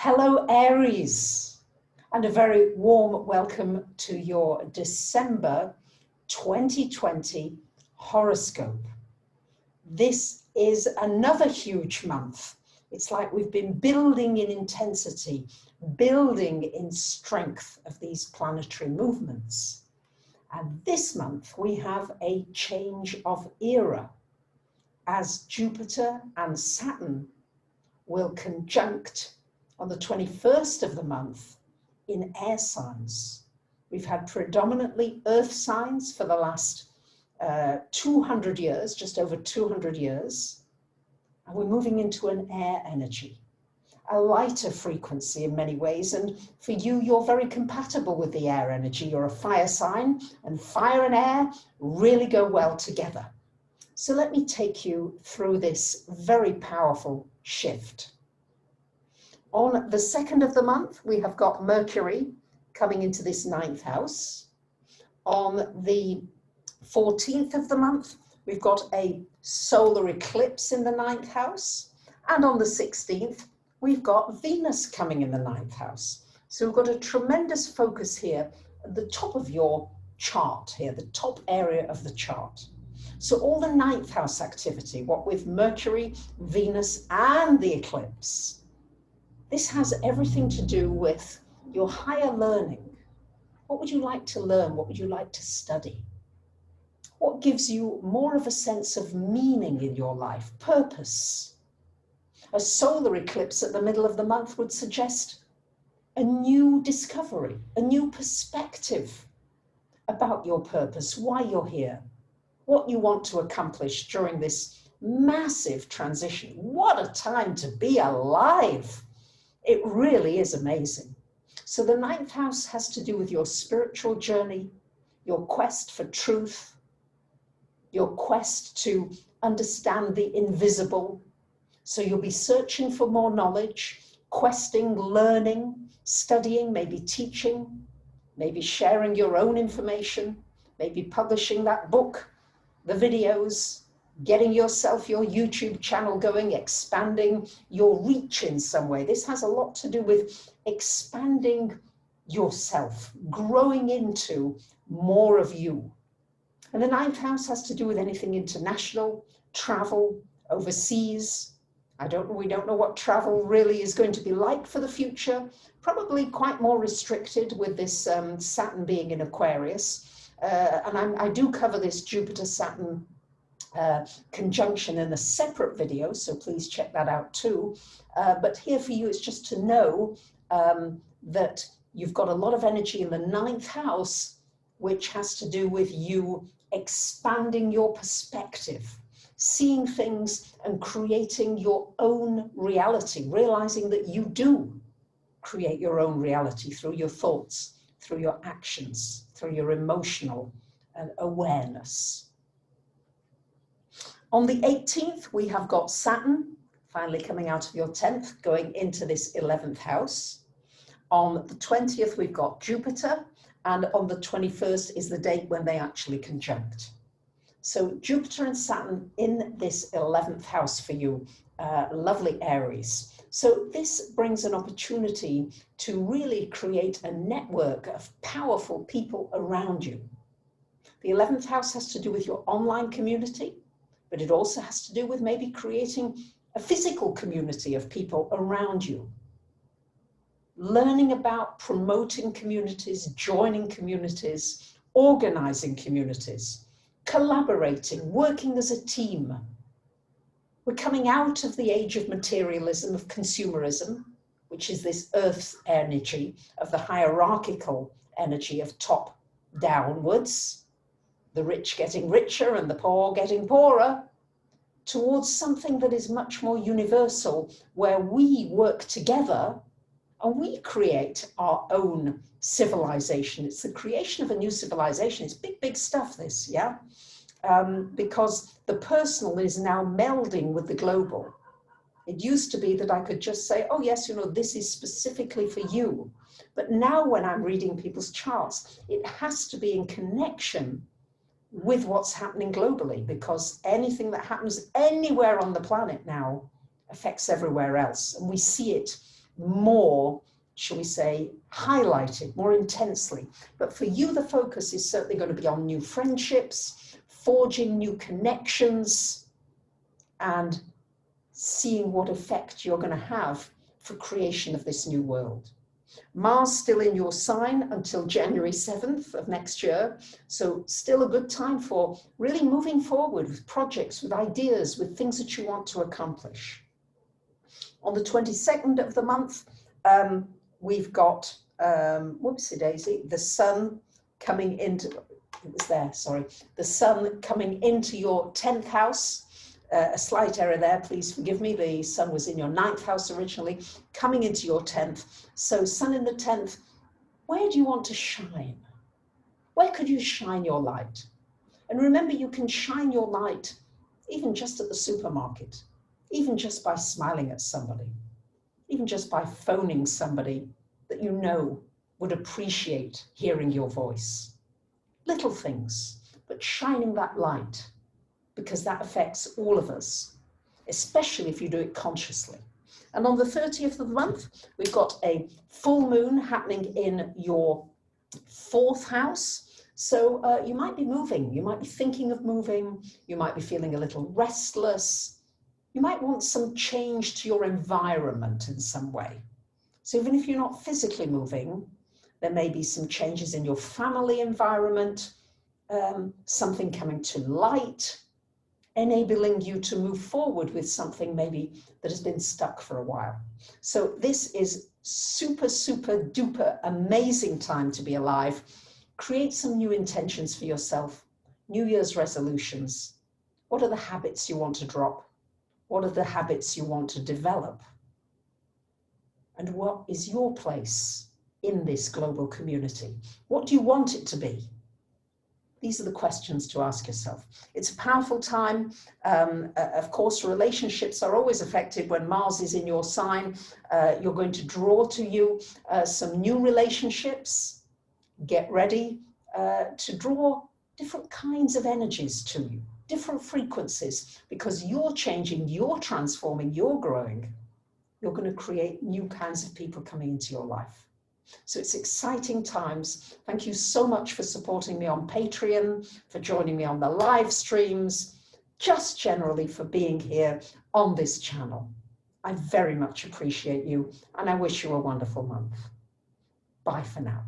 Hello, Aries, and a very warm welcome to your December 2020 horoscope. This is another huge month. It's like we've been building in intensity, building in strength of these planetary movements. And this month we have a change of era as Jupiter and Saturn will conjunct on the 21st of the month in air signs. We've had predominantly earth signs for the last 200 years, just over 200 years. And we're moving into an air energy, a lighter frequency in many ways. And for you, you're very compatible with the air energy. You're a fire sign, and fire and air really go well together. So let me take you through this very powerful shift. On the 2nd of the month, we have got Mercury coming into this 9th house. On the 14th of the month, we've got a solar eclipse in the 9th house. And on the 16th, we've got Venus coming in the 9th house. So we've got a tremendous focus here at the top of your chart here, the top area of the chart. So all the 9th house activity, what with Mercury, Venus, and the eclipse, this has everything to do with your higher learning. What would you like to learn? What would you like to study? What gives you more of a sense of meaning in your life, purpose? A solar eclipse at the middle of the month would suggest a new discovery, a new perspective about your purpose, why you're here, what you want to accomplish during this massive transition. What a time to be alive! It really is amazing. So the 9th house has to do with your spiritual journey, your quest for truth, your quest to understand the invisible. So you'll be searching for more knowledge, questing, learning, studying, maybe teaching, maybe sharing your own information, maybe publishing that book, the videos, getting yourself your YouTube channel going, expanding your reach in some way. This has a lot to do with expanding yourself, growing into more of you. And the 9th house has to do with anything international, travel, overseas. We don't know what travel really is going to be like for the future. Probably quite more restricted with this Saturn being in Aquarius. And I do cover this Jupiter-Saturn conjunction in a separate video, so please check that out too. But here for you, it's just to know that you've got a lot of energy in the 9th house, which has to do with you expanding your perspective, seeing things and creating your own reality, realizing that you do create your own reality through your thoughts, through your actions, through your emotional awareness. On the 18th, we have got Saturn finally coming out of your 10th, going into this 11th house. On the 20th, we've got Jupiter, and on the 21st is the date when they actually conjunct. So Jupiter and Saturn in this 11th house for you, lovely Aries. So this brings an opportunity to really create a network of powerful people around you. The 11th house has to do with your online community, but it also has to do with maybe creating a physical community of people around you. Learning about promoting communities, joining communities, organizing communities, collaborating, working as a team. We're coming out of the age of materialism, of consumerism, which is this earth's energy of the hierarchical energy of top downwards, the rich getting richer and the poor getting poorer, towards something that is much more universal, where we work together and we create our own civilization. It's the creation of a new civilization. It's big, big stuff, this, yeah? Because the personal is now melding with the global. It used to be that I could just say, oh yes, you know, this is specifically for you. But now when I'm reading people's charts, it has to be in connection with what's happening globally, because anything that happens anywhere on the planet now affects everywhere else. And we see it more, shall we say, highlighted more intensely. But for you, the focus is certainly going to be on new friendships, forging new connections, and seeing what effect you're going to have for creation of this new world. Mars still in your sign until January 7th of next year. So still a good time for really moving forward with projects, with ideas, with things that you want to accomplish. On the 22nd of the month, we've got, whoopsie daisy, the sun coming into, it was there, sorry, the sun coming into your 10th house. A slight error there, please forgive me. The sun was in your 9th house originally, coming into your 10th. So sun in the 10th, where do you want to shine? Where could you shine your light? And remember, you can shine your light even just at the supermarket, even just by smiling at somebody, even just by phoning somebody that you know would appreciate hearing your voice. Little things, but shining that light, because that affects all of us, especially if you do it consciously. And on the 30th of the month, we've got a full moon happening in your 4th house. So you might be moving, you might be thinking of moving, you might be feeling a little restless, you might want some change to your environment in some way. So even if you're not physically moving, there may be some changes in your family environment, something coming to light, enabling you to move forward with something maybe that has been stuck for a while. So this is super, super duper amazing time to be alive. Create some new intentions for yourself, New Year's resolutions. What are the habits you want to drop? What are the habits you want to develop? And what is your place in this global community? What do you want it to be? These are the questions to ask yourself. It's a powerful time. Of course, relationships are always affected when Mars is in your sign. You're going to draw to you some new relationships. Get ready to draw different kinds of energies to you, different frequencies, because you're changing, you're transforming, you're growing. You're going to create new kinds of people coming into your life. So it's exciting times. Thank you so much for supporting me on Patreon, for joining me on the live streams, just generally for being here on this channel. I very much appreciate you, and I wish you a wonderful month. Bye for now.